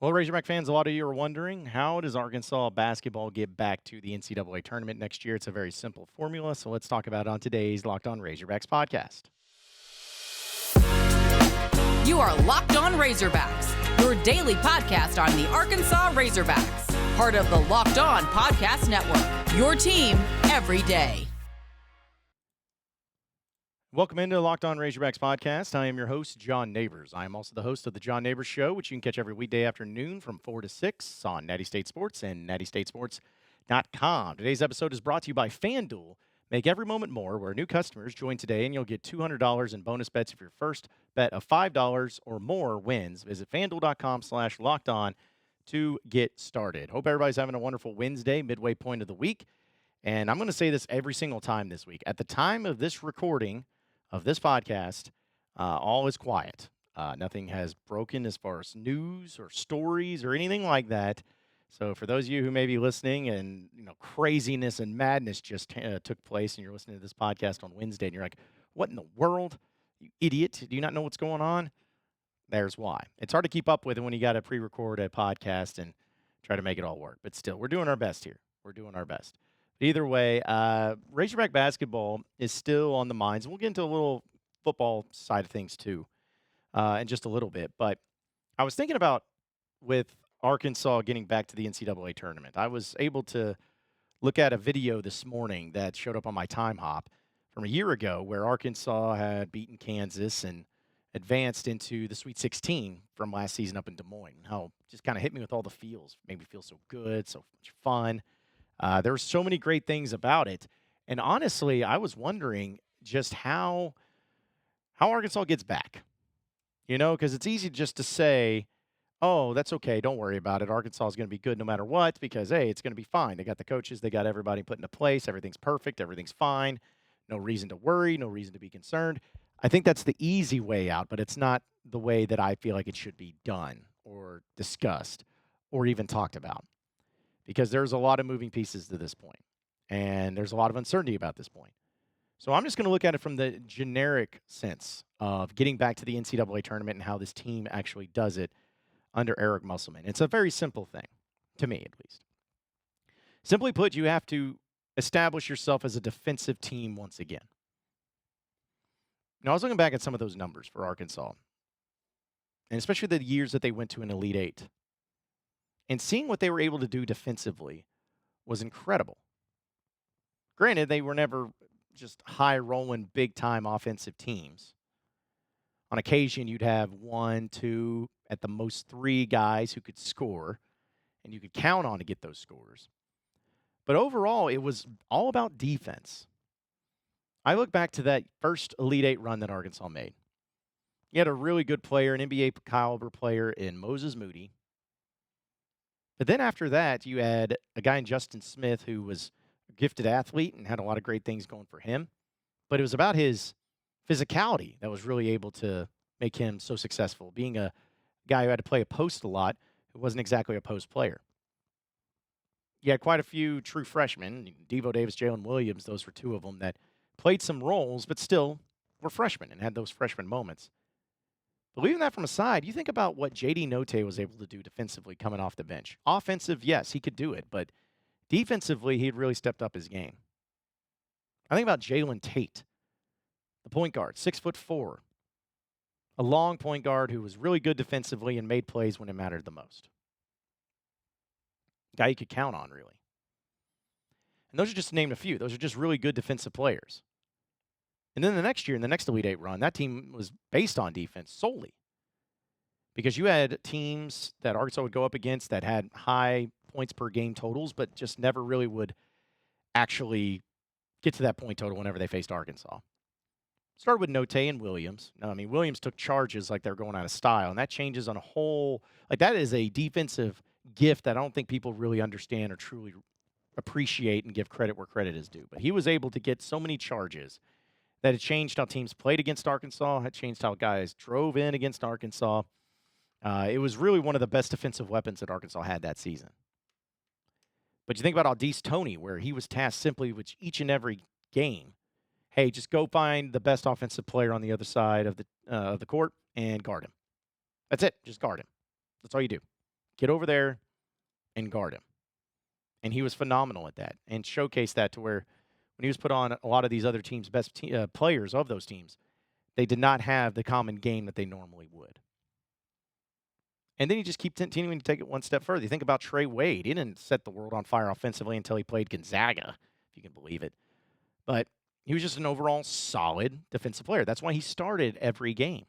Well, Razorback fans, a lot of you are wondering, how does Arkansas basketball get back to the NCAA tournament next year? It's a very simple formula, so let's talk about it on today's Locked On Razorbacks podcast. You are Locked On Razorbacks, your daily podcast on the Arkansas Razorbacks, part of the Locked On Podcast Network, your team every day. Welcome into the Locked On Razorbacks podcast. I am your host, John Nabors. I am also the host of the John Nabors Show, which you can catch every weekday afternoon from 4 to 6 on Natty State Sports and nattystatesports.com. Today's episode is brought to you by FanDuel. Make every moment more, where new customers join today and you'll get $200 in bonus bets if your first bet of $5 or more wins. Visit FanDuel.com/lockedon to get started. Hope everybody's having a wonderful Wednesday, midway point of the week. And I'm going to say this every single time this week. At the time of this recording of this podcast, all is quiet. Nothing has broken as far as news or stories or anything like that. So for those of you who may be listening and craziness and madness just took place and you're listening to this podcast on Wednesday and you're like, what in the world? You idiot. Do you not know what's going on? There's why. It's hard to keep up with it when you got to pre-record a podcast and try to make it all work. But still, we're doing our best here. We're doing our best. Either way, Razorback basketball is still on the minds. We'll get into a little football side of things too in just a little bit. But I was thinking about with Arkansas getting back to the NCAA tournament. I was able to look at a video this morning that showed up on my time hop from a year ago where Arkansas had beaten Kansas and advanced into the Sweet 16 from last season up in Des Moines. How it just kind of hit me with all the feels. Made me feel so good, so much fun. There were so many great things about it. And honestly, I was wondering just how Arkansas gets back. Because it's easy just to say, oh, that's okay, don't worry about it. Arkansas is going to be good no matter what because, hey, it's going to be fine. They got the coaches. They got everybody put into place. Everything's perfect. Everything's fine. No reason to worry. No reason to be concerned. I think that's the easy way out, but it's not the way that I feel like it should be done or discussed or even talked about. Because there's a lot of moving pieces to this point, and there's a lot of uncertainty about this point. So I'm just going to look at it from the generic sense of getting back to the NCAA tournament and how this team actually does it under Eric Musselman. It's a very simple thing, to me at least. Simply put, you have to establish yourself as a defensive team once again. Now, I was looking back at some of those numbers for Arkansas, and especially the years that they went to an Elite Eight. And seeing what they were able to do defensively was incredible. Granted, they were never just high-rolling, big-time offensive teams. On occasion, you'd have 1, 2, at the most 3 guys who could score, and you could count on to get those scores. But overall, it was all about defense. I look back to that first Elite Eight run that Arkansas made. You had a really good player, an NBA-caliber player in Moses Moody. But then after that, you had a guy in Justin Smith who was a gifted athlete and had a lot of great things going for him. But it was about his physicality that was really able to make him so successful, being a guy who had to play a post a lot, who wasn't exactly a post player. You had quite a few true freshmen, Devo Davis, Jalen Williams, those were 2 of them that played some roles, but still were freshmen and had those freshman moments. But leaving that from aside, you think about what J.D. Note was able to do defensively coming off the bench. Offensive, yes, he could do it, but defensively, he had really stepped up his game. I think about Jalen Tate, the point guard, 6'4", a long point guard who was really good defensively and made plays when it mattered the most. Guy you could count on, really. And those are just to name a few. Those are just really good defensive players. And then the next year, in the next Elite Eight run, that team was based on defense solely. Because you had teams that Arkansas would go up against that had high points per game totals, but just never really would actually get to that point total whenever they faced Arkansas. Started with Note and Williams. Now, Williams took charges like they're going out of style, and that changes on a whole – like that is a defensive gift that I don't think people really understand or truly appreciate and give credit where credit is due. But he was able to get so many charges that it changed how teams played against Arkansas. It changed how guys drove in against Arkansas. It was really one of the best defensive weapons that Arkansas had that season. But you think about Audice Toney, where he was tasked simply with each and every game. Hey, just go find the best offensive player on the other side of the court and guard him. That's it. Just guard him. That's all you do. Get over there and guard him. And he was phenomenal at that and showcased that to where when he was put on a lot of these other teams' best players of those teams, they did not have the common game that they normally would. And then you just keep continuing to take it one step further. You think about Trey Wade. He didn't set the world on fire offensively until he played Gonzaga, if you can believe it. But he was just an overall solid defensive player. That's why he started every game.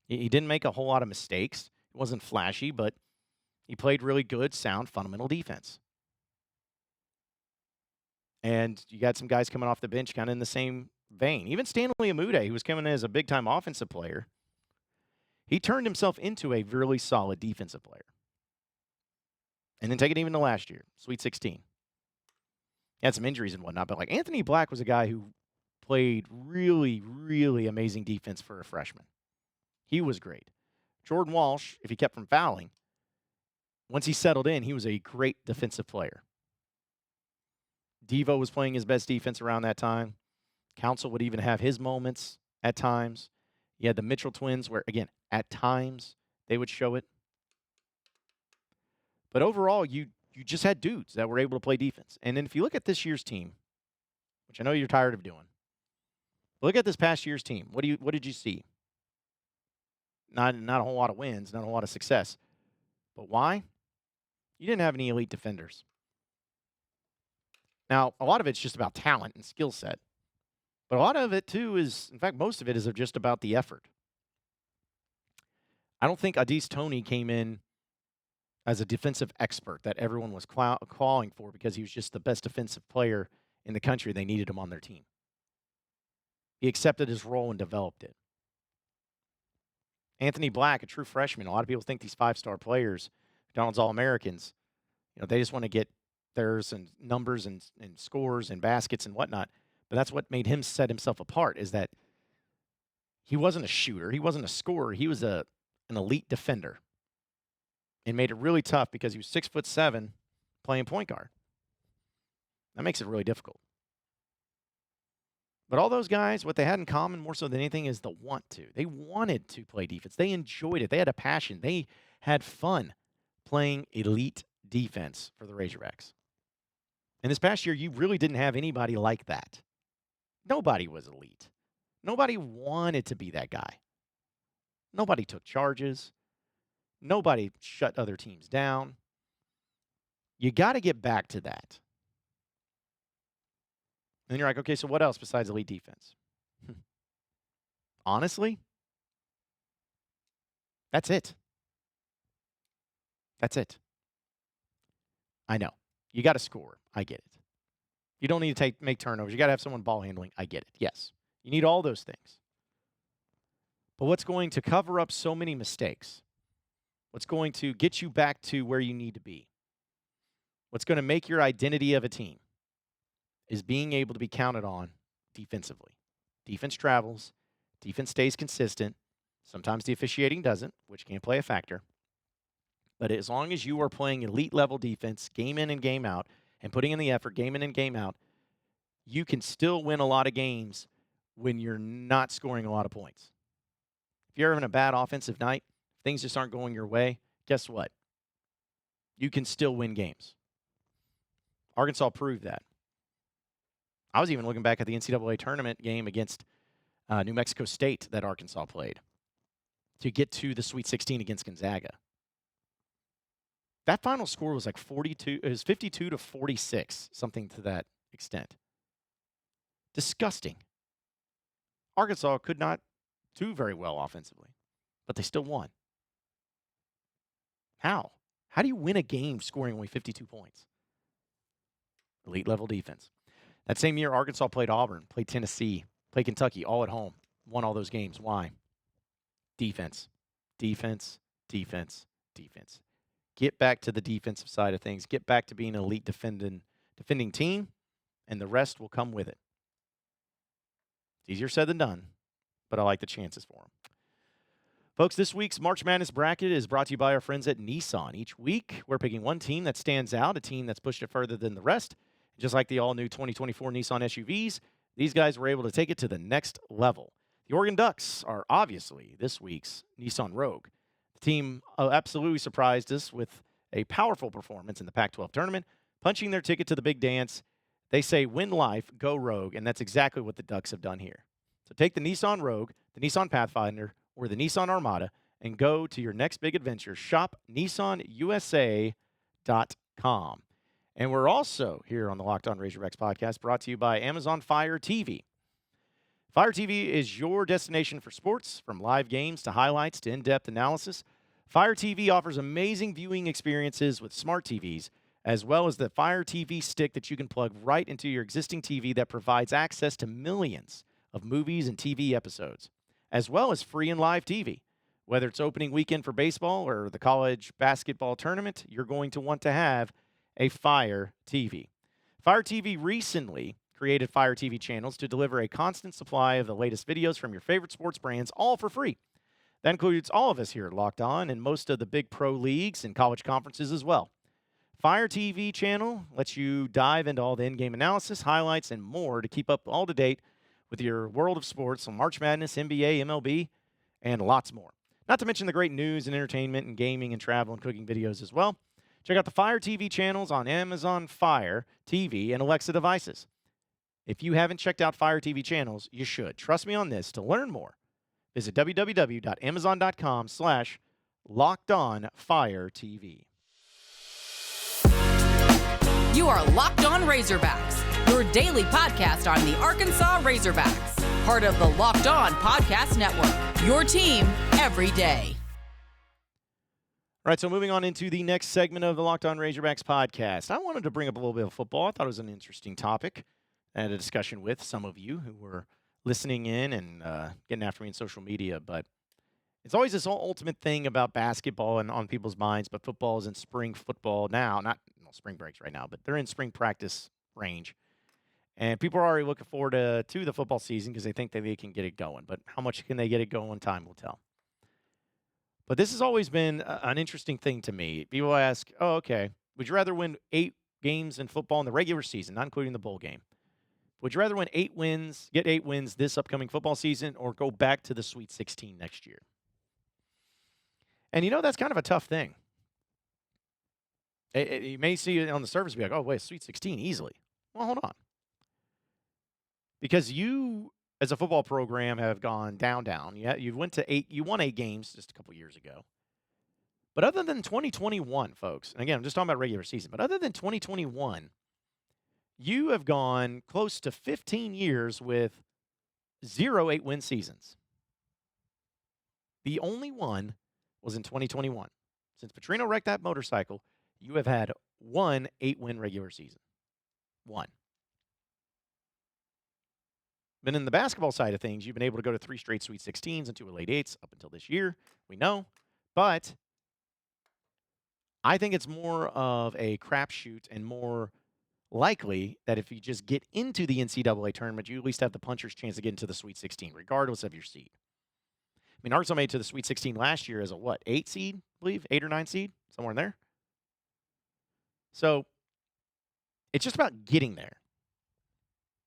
He didn't make a whole lot of mistakes. It wasn't flashy, but he played really good, sound, fundamental defense. And you got some guys coming off the bench kind of in the same vein. Even Stanley Amude, who was coming in as a big-time offensive player, he turned himself into a really solid defensive player. And then take it even to last year, Sweet 16. He had some injuries and whatnot, but like Anthony Black was a guy who played really, really amazing defense for a freshman. He was great. Jordan Walsh, if he kept from fouling, once he settled in, he was a great defensive player. Devo was playing his best defense around that time. Council would even have his moments at times. You had the Mitchell twins where, again, at times they would show it. But overall, you just had dudes that were able to play defense. And then if you look at this year's team, which I know you're tired of doing, look at this past year's team. What did you see? Not a whole lot of wins, not a whole lot of success. But why? You didn't have any elite defenders. Now, a lot of it's just about talent and skill set. But a lot of it, too, is, in fact, most of it is just about the effort. I don't think Adis Toney came in as a defensive expert that everyone was calling for because he was just the best defensive player in the country. They needed him on their team. He accepted his role and developed it. Anthony Black, a true freshman. A lot of people think these five-star players, McDonald's All-Americans, they just want to get theirs and numbers and scores and baskets and whatnot. But that's what made him set himself apart, is that he wasn't a shooter. He wasn't a scorer. He was an elite defender. And made it really tough because he was 6'7", playing point guard. That makes it really difficult. But all those guys, what they had in common more so than anything is the want to. They wanted to play defense. They enjoyed it. They had a passion. They had fun playing elite defense for the Razorbacks. And this past year, you really didn't have anybody like that. Nobody was elite. Nobody wanted to be that guy. Nobody took charges. Nobody shut other teams down. You got to get back to that. And you're like, okay, so what else besides elite defense? Honestly, that's it. That's it. I know. You got to score. I get it. You don't need to make turnovers. You got to have someone ball handling. I get it. Yes. You need all those things. But what's going to cover up so many mistakes? What's going to get you back to where you need to be? What's going to make your identity of a team is being able to be counted on defensively. Defense travels. Defense stays consistent. Sometimes the officiating doesn't, which can play a factor. But as long as you are playing elite-level defense, game in and game out, and putting in the effort, game in and game out, you can still win a lot of games when you're not scoring a lot of points. If you're having a bad offensive night, things just aren't going your way, guess what? You can still win games. Arkansas proved that. I was even looking back at the NCAA Tournament game against New Mexico State that Arkansas played to get to the Sweet 16 against Gonzaga. That final score was like 42. It was 52-46, something to that extent. Disgusting. Arkansas could not do very well offensively, but they still won. How? How do you win a game scoring only 52 points? Elite level defense. That same year, Arkansas played Auburn, played Tennessee, played Kentucky, all at home. Won all those games. Why? Defense. Defense. Defense. Defense. Get back to the defensive side of things. Get back to being an elite defending team, and the rest will come with it. It's easier said than done, but I like the chances for them. Folks, this week's March Madness bracket is brought to you by our friends at Nissan. Each week, we're picking one team that stands out, a team that's pushed it further than the rest. Just like the all-new 2024 Nissan SUVs, these guys were able to take it to the next level. The Oregon Ducks are obviously this week's Nissan Rogue. The team absolutely surprised us with a powerful performance in the Pac-12 tournament, punching their ticket to the big dance. They say, win life, go Rogue, and that's exactly what the Ducks have done here. So take the Nissan Rogue, the Nissan Pathfinder, or the Nissan Armada, and go to your next big adventure. Shop NissanUSA.com. And we're also here on the Locked On Razorbacks podcast, brought to you by Amazon Fire TV. Fire TV is your destination for sports, from live games to highlights to in-depth analysis. Fire TV offers amazing viewing experiences with smart TVs, as well as the Fire TV stick that you can plug right into your existing TV that provides access to millions of movies and TV episodes, as well as free and live TV. Whether it's opening weekend for baseball or the college basketball tournament, you're going to want to have a Fire TV. Fire TV recently created Fire TV channels to deliver a constant supply of the latest videos from your favorite sports brands, all for free. That includes all of us here at Locked On and most of the big pro leagues and college conferences as well. Fire TV channel lets you dive into all the in-game analysis, highlights, and more to keep up all to date with your world of sports on March Madness, NBA, MLB, and lots more. Not to mention the great news and entertainment and gaming and travel and cooking videos as well. Check out the Fire TV channels on Amazon Fire TV and Alexa devices. If you haven't checked out Fire TV channels, you should. Trust me on this. To learn more, visit www.amazon.com/LockedOnFireTV. You are Locked On Razorbacks, your daily podcast on the Arkansas Razorbacks, part of the Locked On Podcast Network, your team every day. All right, so moving on into the next segment of the Locked On Razorbacks podcast. I wanted to bring up a little bit of football. I thought it was an interesting topic. I had a discussion with some of you who were listening in and getting after me in social media, but it's always this ultimate thing about basketball and on people's minds, but football is in spring football now. Not spring breaks right now, but they're in spring practice range. And people are already looking forward to the football season because they think that they can get it going. But how much can they get it going? Time will tell. But this has always been an interesting thing to me. People ask, oh, okay, would you rather win 8 games in football in the regular season, not including the bowl game? Would you rather win 8 wins, get 8 wins this upcoming football season, or go back to the Sweet 16 next year? And that's kind of a tough thing. You may see it on the surface and be like, oh, wait, Sweet 16 easily. Well, hold on. Because you, as a football program, have gone down. You won 8 games just a couple years ago. But other than 2021, folks, and again, I'm just talking about regular season, but other than 2021, you have gone close to 15 years with 0 8-win seasons. The only one was in 2021. Since Petrino wrecked that motorcycle, you have had 1 8-win regular season. 1. But in the basketball side of things, you've been able to go to 3 straight Sweet 16s and 2 Elite 8s up until this year. We know. But I think it's more of a crapshoot and more likely that if you just get into the NCAA tournament, you at least have the puncher's chance to get into the Sweet 16, regardless of your seed. I mean, Arkansas made it to the Sweet 16 last year as a 8 seed, I believe? 8 or 9 seed? Somewhere in there. So it's just about getting there.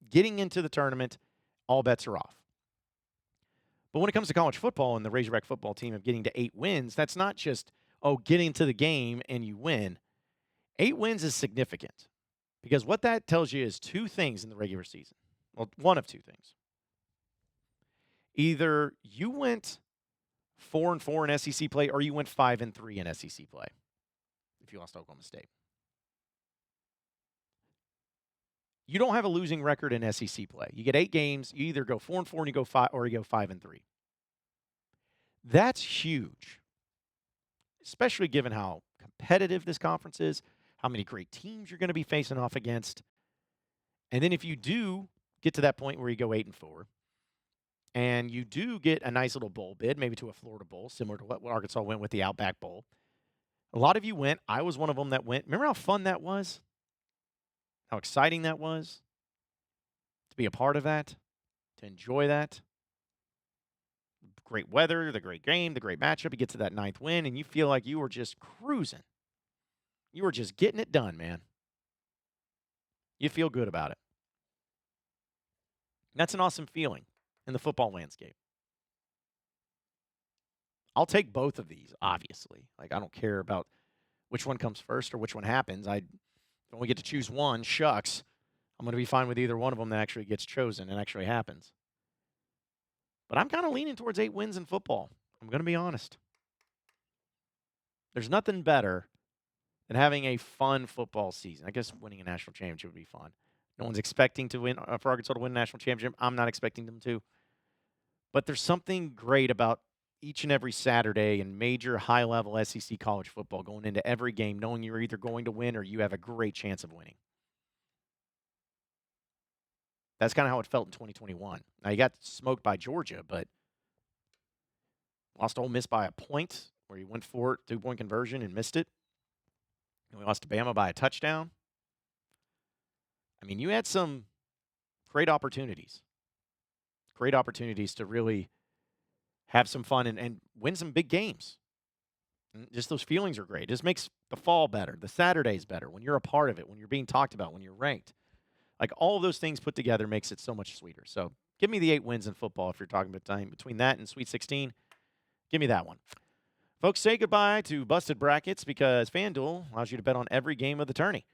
Getting into the tournament, all bets are off. But when it comes to college football and the Razorback football team of getting to 8 wins, that's not just, getting into the game and you win. 8 wins is significant because what that tells you is 2 things in the regular season. Well, one of 2 things. Either you went 4-4 in SEC play or you went 5-3 in SEC play if you lost to Oklahoma State. You don't have a losing record in SEC play. You get 8 games, you either go 4-4 and you go 5, or you go 5-3. That's huge, especially given how competitive this conference is, how many great teams you're going to be facing off against. And then if you do get to that point where you go 8-4, and you do get a nice little bowl bid, maybe to a Florida Bowl, similar to what Arkansas went with the Outback Bowl. A lot of you went. I was one of them that went. Remember how fun that was? How exciting that was to be a part of that, to enjoy that. Great weather, the great game, the great matchup. You get to that 9th win, and you feel like you were just cruising. You were just getting it done, man. You feel good about it. That's an awesome feeling in the football landscape. I'll take both of these, obviously. Like, I don't care about which one comes first or which one happens. I only get to choose one. Shucks. I'm going to be fine with either one of them that actually gets chosen and actually happens. But I'm kind of leaning towards 8 wins in football. I'm going to be honest. There's nothing better than having a fun football season. I guess winning a national championship would be fun. No one's expecting to win for Arkansas to win a national championship. I'm not expecting them to. But there's something great about each and every Saturday in major high-level SEC college football going into every game knowing you're either going to win or you have a great chance of winning. That's kind of how it felt in 2021. Now, you got smoked by Georgia, but lost to Ole Miss by a point where you went for it, 2-point conversion, and missed it. And we lost to Bama by a touchdown. I mean, you had some great opportunities. Great opportunities to really have some fun and win some big games. And just those feelings are great. It just makes the fall better, the Saturdays better, when you're a part of it, when you're being talked about, when you're ranked. Like, all of those things put together makes it so much sweeter. So give me the 8 wins in football if you're talking about time. Between that and Sweet 16, give me that one. Folks, say goodbye to busted brackets because FanDuel allows you to bet on every game of the tourney.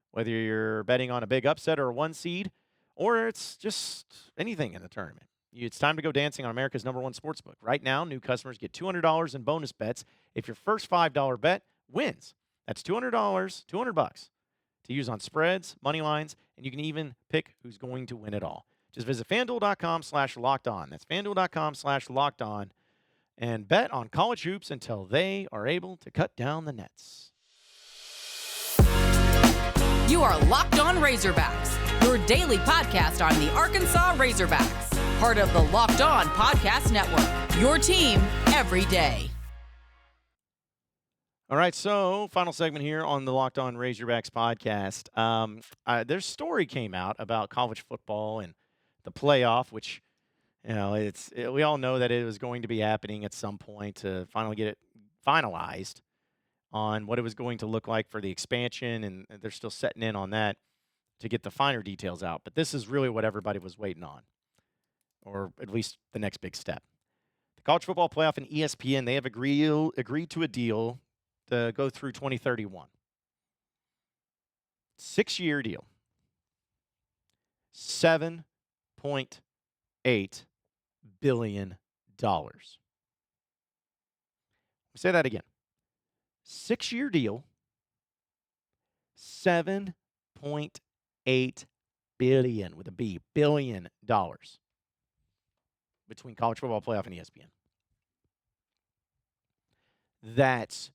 Whether you're betting on a big upset or a 1 seed, or it's just anything in the tournament. It's time to go dancing on America's #1 sportsbook. Right now, new customers get $200 in bonus bets if your first $5 bet wins. That's $200, $200 to use on spreads, money lines, and you can even pick who's going to win it all. Just visit FanDuel.com/lockedon. That's FanDuel.com/lockedon. And bet on college hoops until they are able to cut down the nets. You are Locked On Razorbacks, your daily podcast on the Arkansas Razorbacks. Part of the Locked On Podcast Network, your team every day. All right, so final segment here on the Locked On Razorbacks podcast. Their story came out about college football and the playoff, which, you know, we all know that it was going to be happening at some point to finally get it finalized on what it was going to look like for the expansion, and they're still setting in on that to get the finer details out. But this is really what everybody was waiting on, or at least the next big step. The College Football Playoff and ESPN, they have agreed to a deal to go through 2031. 6-year deal. $7.8 billion. Let me say that again. 6-year deal. $7.8 billion with a B, $billion between College Football Playoff and ESPN. That's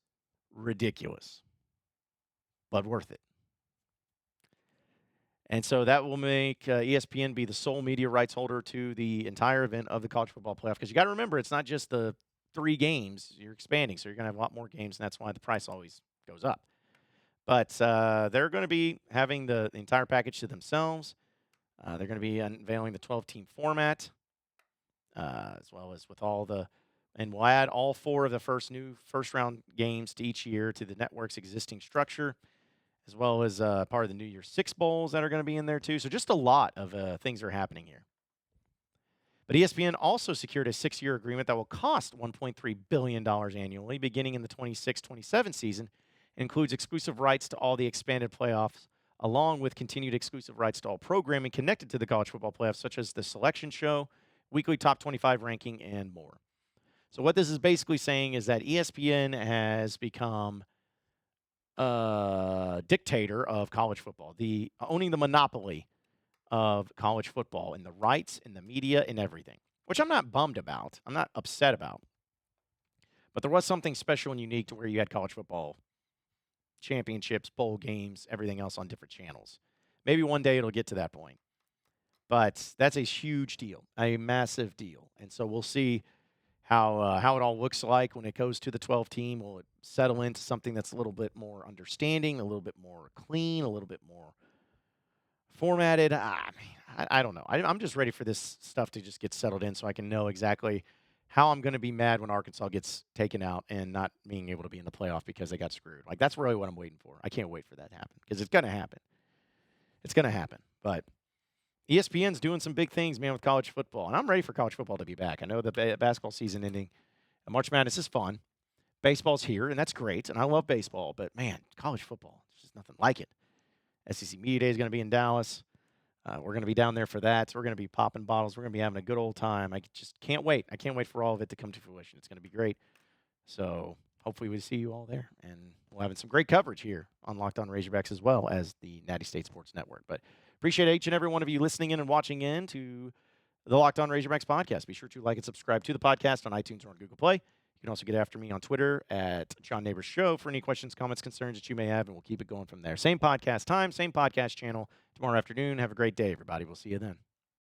ridiculous, but worth it. And so that will make ESPN be the sole media rights holder to the entire event of the College Football Playoff. Because you got to remember, it's not just the 3 games. You're expanding, so you're going to have a lot more games, and that's why the price always goes up. But they're going to be having the entire package to themselves. They're going to be unveiling the 12-team format, as well as with all the – and we'll add all 4 of the first-round games to each year to the network's existing structure, as well as part of the New Year's Six Bowls that are going to be in there too. So just a lot of things are happening here. But ESPN also secured a 6-year agreement that will cost $1.3 billion annually, beginning in the 26-27 season. It includes exclusive rights to all the expanded playoffs, along with continued exclusive rights to all programming connected to the College Football Playoff, such as the selection show, weekly top 25 ranking, and more. So what this is basically saying is that ESPN has become dictator of college football, owning the monopoly of college football and the rights and the media and everything, which I'm not bummed about. I'm not upset about. But there was something special and unique to where you had college football championships, bowl games, everything else on different channels. Maybe one day it'll get to that point. But that's a huge deal, a massive deal. And so we'll see how it all looks like when it goes to the 12-team. Will it settle into something that's a little bit more understanding, a little bit more clean, a little bit more formatted? I don't know. I'm just ready for this stuff to just get settled in so I can know exactly how I'm going to be mad when Arkansas gets taken out and not being able to be in the playoff because they got screwed. Like, that's really what I'm waiting for. I can't wait for that to happen because it's going to happen. It's going to happen. But ESPN's doing some big things, man, with college football. And I'm ready for college football to be back. I know the basketball season ending March Madness is fun. Baseball's here, and that's great, and I love baseball. But, man, college football, there's just nothing like it. SEC Media Day is going to be in Dallas. We're going to be down there for that. So we're going to be popping bottles. We're going to be having a good old time. I just can't wait. I can't wait for all of it to come to fruition. It's going to be great. So hopefully we see you all there. And we'll have some great coverage here on Locked On Razorbacks as well as the Natty State Sports Network. But appreciate each and every one of you listening in and watching in to the Locked On Razorbacks podcast. Be sure to like and subscribe to the podcast on iTunes or on Google Play. You can also get after me on Twitter at John Nabors Show for any questions, comments, concerns that you may have, and we'll keep it going from there. Same podcast time, same podcast channel tomorrow afternoon. Have a great day, everybody. We'll see you then.